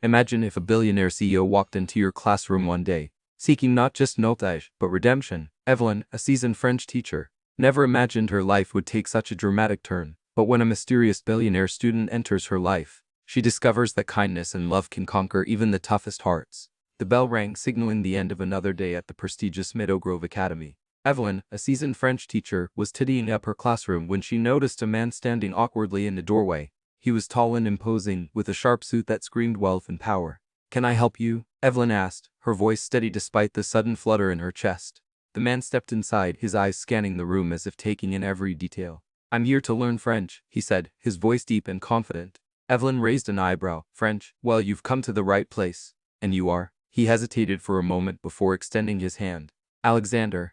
Imagine if a billionaire CEO walked into your classroom one day, seeking not just knowledge, but redemption. Evelyn, a seasoned French teacher, never imagined her life would take such a dramatic turn. But when a mysterious billionaire student enters her life, she discovers that kindness and love can conquer even the toughest hearts. The bell rang, signaling the end of another day at the prestigious Meadow Grove Academy. Evelyn, a seasoned French teacher, was tidying up her classroom when she noticed a man standing awkwardly in the doorway. He was tall and imposing, with a sharp suit that screamed wealth and power. "Can I help you?" Evelyn asked, her voice steady despite the sudden flutter in her chest. The man stepped inside, his eyes scanning the room as if taking in every detail. "I'm here to learn French," he said, his voice deep and confident. Evelyn raised an eyebrow. "French? Well, you've come to the right place. And you are?" He hesitated for a moment before extending his hand. Alexander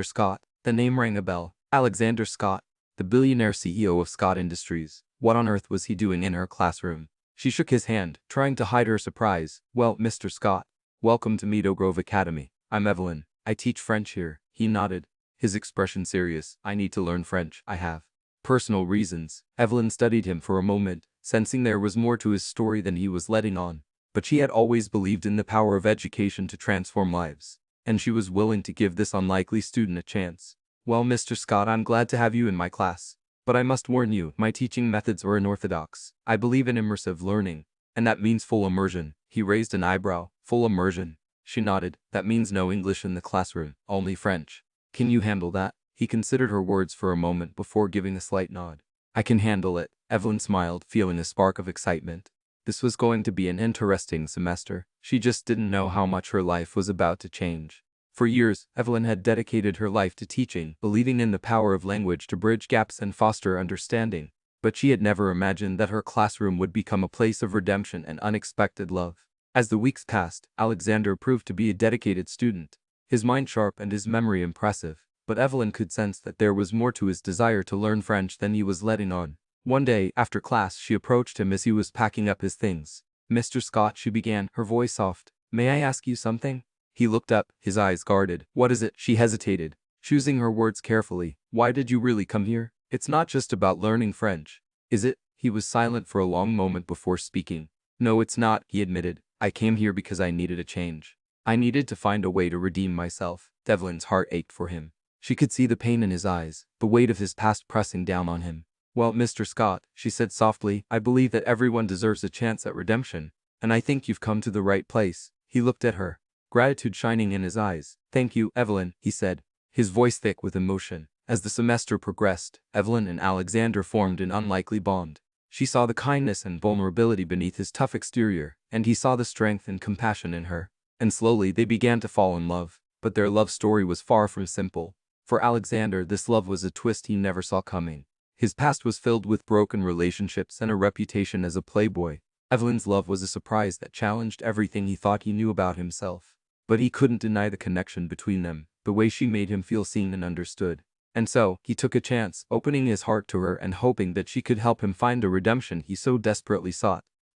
Scott." The name rang a bell. Alexander Scott, the billionaire CEO of Scott Industries. What on earth was he doing in her classroom? She shook his hand, trying to hide her surprise. "Well, Mr. Scott, welcome to Meadow Grove Academy. I'm Evelyn. I teach French here." He nodded, his expression serious. "I need to learn French. I have personal reasons." Evelyn studied him for a moment, sensing there was more to his story than he was letting on. But she had always believed in the power of education to transform lives, and she was willing to give this unlikely student a chance. "Well, Mr. Scott, I'm glad to have you in my class. But I must warn you, my teaching methods are unorthodox. I believe in immersive learning, and that means full immersion." He raised an eyebrow. "Full immersion?" She nodded. "That means no English in the classroom, only French. Can you handle that?" He considered her words for a moment before giving a slight nod. "I can handle it." Evelyn smiled, feeling a spark of excitement. This was going to be an interesting semester. She just didn't know how much her life was about to change. For years, Evelyn had dedicated her life to teaching, believing in the power of language to bridge gaps and foster understanding. But she had never imagined that her classroom would become a place of redemption and unexpected love. As the weeks passed, Alexander proved to be a dedicated student, his mind sharp and his memory impressive. But Evelyn could sense that there was more to his desire to learn French than he was letting on. One day, after class, she approached him as he was packing up his things. "Mr. Scott," she began, her voice soft, "may I ask you something?" He looked up, his eyes guarded. "What is it?" She hesitated, choosing her words carefully. "Why did you really come here? It's not just about learning French, is it?" He was silent for a long moment before speaking. "No, it's not," he admitted. "I came here because I needed a change. I needed to find a way to redeem myself." Evelyn's heart ached for him. She could see the pain in his eyes, the weight of his past pressing down on him. "Well, Mr. Scott," she said softly, "I believe that everyone deserves a chance at redemption, and I think you've come to the right place." He looked at her, gratitude shining in his eyes. "Thank you, Evelyn," he said, his voice thick with emotion. As the semester progressed, Evelyn and Alexander formed an unlikely bond. She saw the kindness and vulnerability beneath his tough exterior, and he saw the strength and compassion in her. And slowly they began to fall in love. But their love story was far from simple. For Alexander, this love was a twist he never saw coming. His past was filled with broken relationships and a reputation as a playboy. Evelyn's love was a surprise that challenged everything he thought he knew about himself. But he couldn't deny the connection between them, the way she made him feel seen and understood. And so, he took a chance, opening his heart to her and hoping that she could help him find the redemption he so desperately sought.